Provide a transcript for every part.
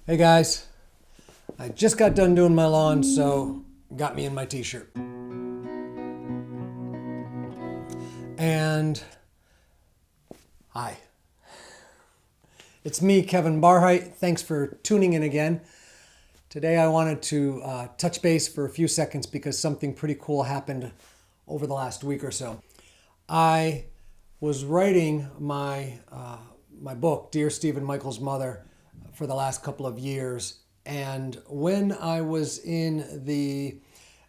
Hey guys, I just got done doing my lawn, so got me in my t-shirt. And hi, it's me, Kevin Barheit. Thanks for tuning in again. Today I wanted to touch base for a few seconds because something pretty cool happened over the last week or so. I was writing my book, Dear Stephen Michael's Mother, for the last couple of years. And when I was in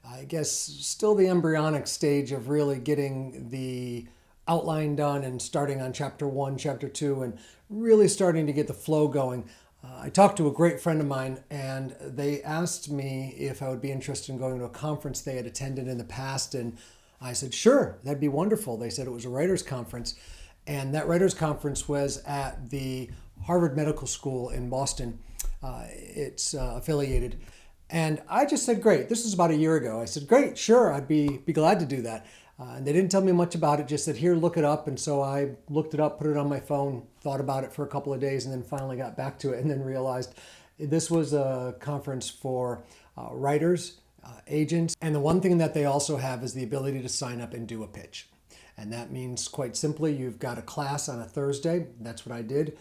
I guess, still the embryonic stage of really getting the outline done and starting on chapter one, chapter two, and really starting to get the flow going, I talked to a great friend of mine and they asked me if I would be interested in going to a conference they had attended in the past. And I said, sure, that'd be wonderful. They said it was a writers' conference. And that writers' conference was at the Harvard Medical School in Boston. It's affiliated. And I just said, great. This was about a year ago. I said, great, sure, I'd be glad to do that. And they didn't tell me much about it, just said, here, look it up. And so I looked it up, put it on my phone, thought about it for a couple of days, and then finally got back to it and then realized this was a conference for writers, agents. And the one thing that they also have is the ability to sign up and do a pitch. And that means, quite simply, you've got a class on a Thursday. That's what I did.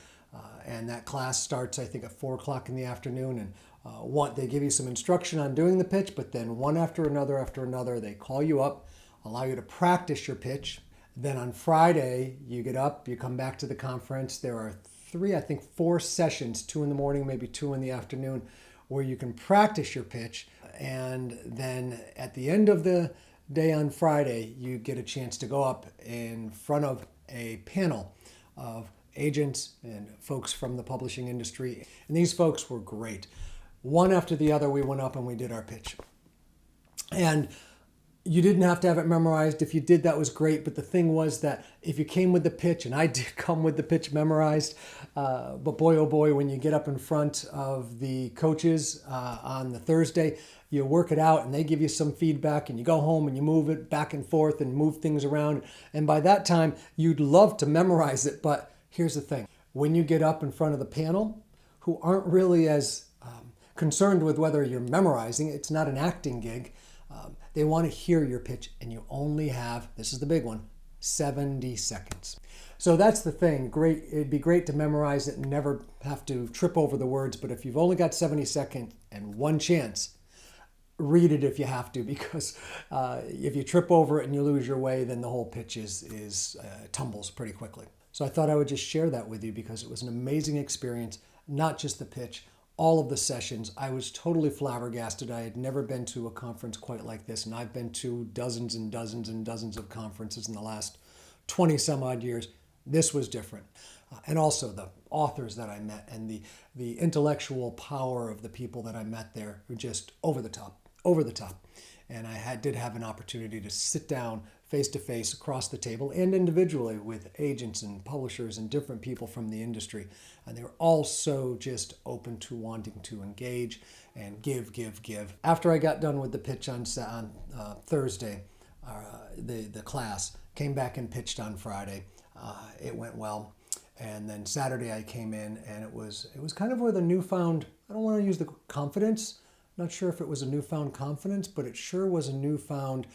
And that class starts, I think, at 4 o'clock in the afternoon. And they give you some instruction on doing the pitch, but then one after another, they call you up, allow you to practice your pitch. Then on Friday, you get up, you come back to the conference. There are four sessions, 2 in the morning, maybe 2 in the afternoon, where you can practice your pitch. And then at the end of the day on Friday, you get a chance to go up in front of a panel of agents and folks from the publishing industry. And these folks were great. One after the other, we went up and we did our pitch. And you didn't have to have it memorized. If you did, that was great. But the thing was that if you came with the pitch, and I did come with the pitch memorized, but boy, oh boy, when you get up in front of the coaches on the Thursday, you work it out and they give you some feedback and you go home and you move it back and forth and move things around. And by that time, you'd love to memorize it. But here's the thing. When you get up in front of the panel, who aren't really as concerned with whether you're memorizing, it's not an acting gig. They want to hear your pitch, and you only have, this is the big one, 70 seconds. So that's the thing. Great. It'd be great to memorize it and never have to trip over the words. But if you've only got 70 seconds and one chance, read it if you have to, because if you trip over it and you lose your way, then the whole pitch tumbles pretty quickly. So I thought I would just share that with you because it was an amazing experience, not just the pitch, all of the sessions. I was totally flabbergasted. I had never been to a conference quite like this, and I've been to dozens and dozens and dozens of conferences in the last 20 some odd years. This was different. And also the authors that I met and the intellectual power of the people that I met there were just over the top. And did have an opportunity to sit down face to face across the table and individually with agents and publishers and different people from the industry. And they were all so just open to wanting to engage and give. After I got done with the pitch on Thursday, the class came back and pitched on Friday. It went well. And then Saturday I came in and it was kind of with a newfound, I don't want to use the confidence, not sure if it was a newfound confidence, but it sure was a newfound,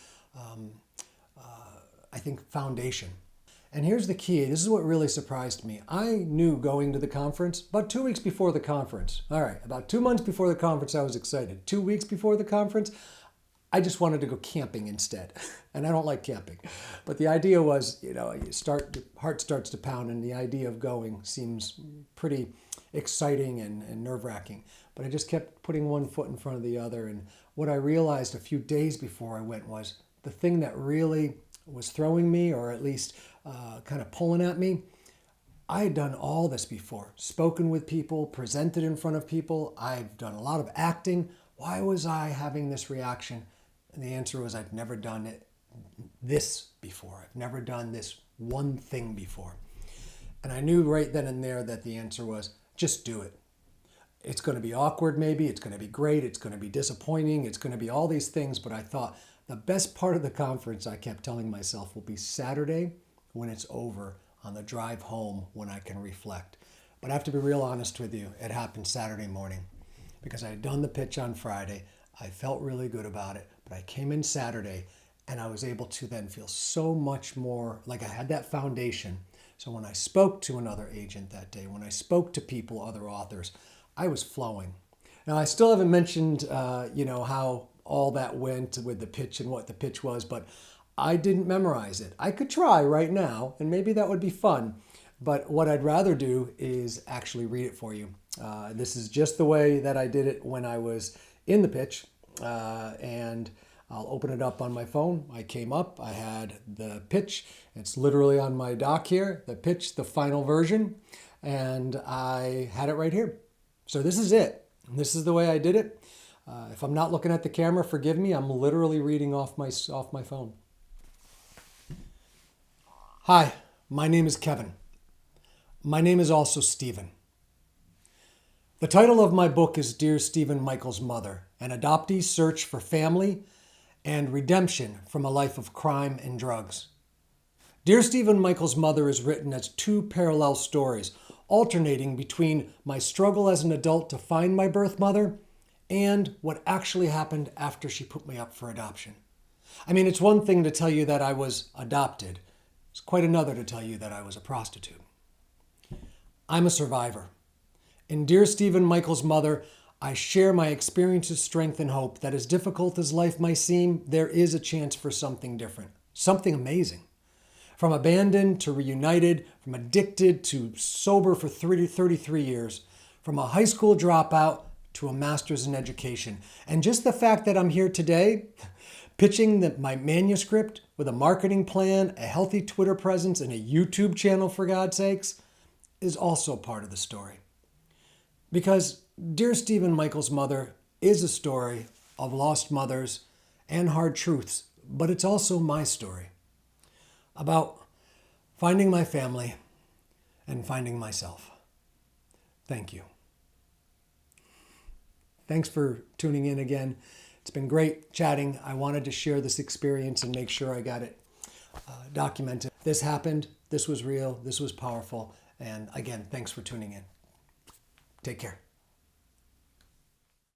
I think, foundation. And here's the key. This is what really surprised me. I knew going to the conference about 2 weeks before the conference. All right, about 2 months before the conference, I was excited. 2 weeks before the conference, I just wanted to go camping instead. And I don't like camping. But the idea was, your heart starts to pound, and the idea of going seems pretty exciting and nerve-wracking. But I just kept putting one foot in front of the other. And what I realized a few days before I went was the thing that really was throwing me, or at least kind of pulling at me, I had done all this before. Spoken with people, presented in front of people. I've done a lot of acting. Why was I having this reaction? And the answer was I'd never done this before. I've never done this one thing before. And I knew right then and there that the answer was just do it. It's going to be awkward maybe, it's going to be great, it's going to be disappointing, it's going to be all these things, but I thought the best part of the conference, I kept telling myself, will be Saturday when it's over, on the drive home when I can reflect. But I have to be real honest with you. It happened Saturday morning because I had done the pitch on Friday. I felt really good about it, but I came in Saturday and I was able to then feel so much more like I had that foundation. So when I spoke to another agent that day, when I spoke to people, other authors, I was flowing. Now, I still haven't mentioned, how all that went with the pitch and what the pitch was, but I didn't memorize it. I could try right now, and maybe that would be fun. But what I'd rather do is actually read it for you. This is just the way that I did it when I was in the pitch, and I'll open it up on my phone. I came up, I had the pitch. It's literally on my dock here, the pitch, the final version, and I had it right here. So this is it. This is the way I did it. If I'm not looking at the camera, forgive me. I'm literally reading off my phone. Hi, my name is Kevin. My name is also Stephen. The title of my book is Dear Stephen Michael's Mother, an adoptee's search for family and redemption from a life of crime and drugs. Dear Stephen Michael's Mother is written as two parallel stories, alternating between my struggle as an adult to find my birth mother and what actually happened after she put me up for adoption. I mean, it's one thing to tell you that I was adopted. It's quite another to tell you that I was a prostitute. I'm a survivor. In Dear Stephen Michael's Mother, I share my experiences, strength, and hope that as difficult as life might seem, there is a chance for something different, something amazing. From abandoned to reunited, from addicted to sober for 33 years, from a high school dropout to a master's in education. And just the fact that I'm here today, pitching my manuscript with a marketing plan, a healthy Twitter presence, and a YouTube channel, for God's sakes, is also part of the story. Because Dear Stephen Michael's Mother is a story of lost mothers and hard truths, but it's also my story about finding my family and finding myself. Thank you. Thanks for tuning in again. It's been great chatting. I wanted to share this experience and make sure I got it documented. This happened. This was real. This was powerful. And again, thanks for tuning in. Take care.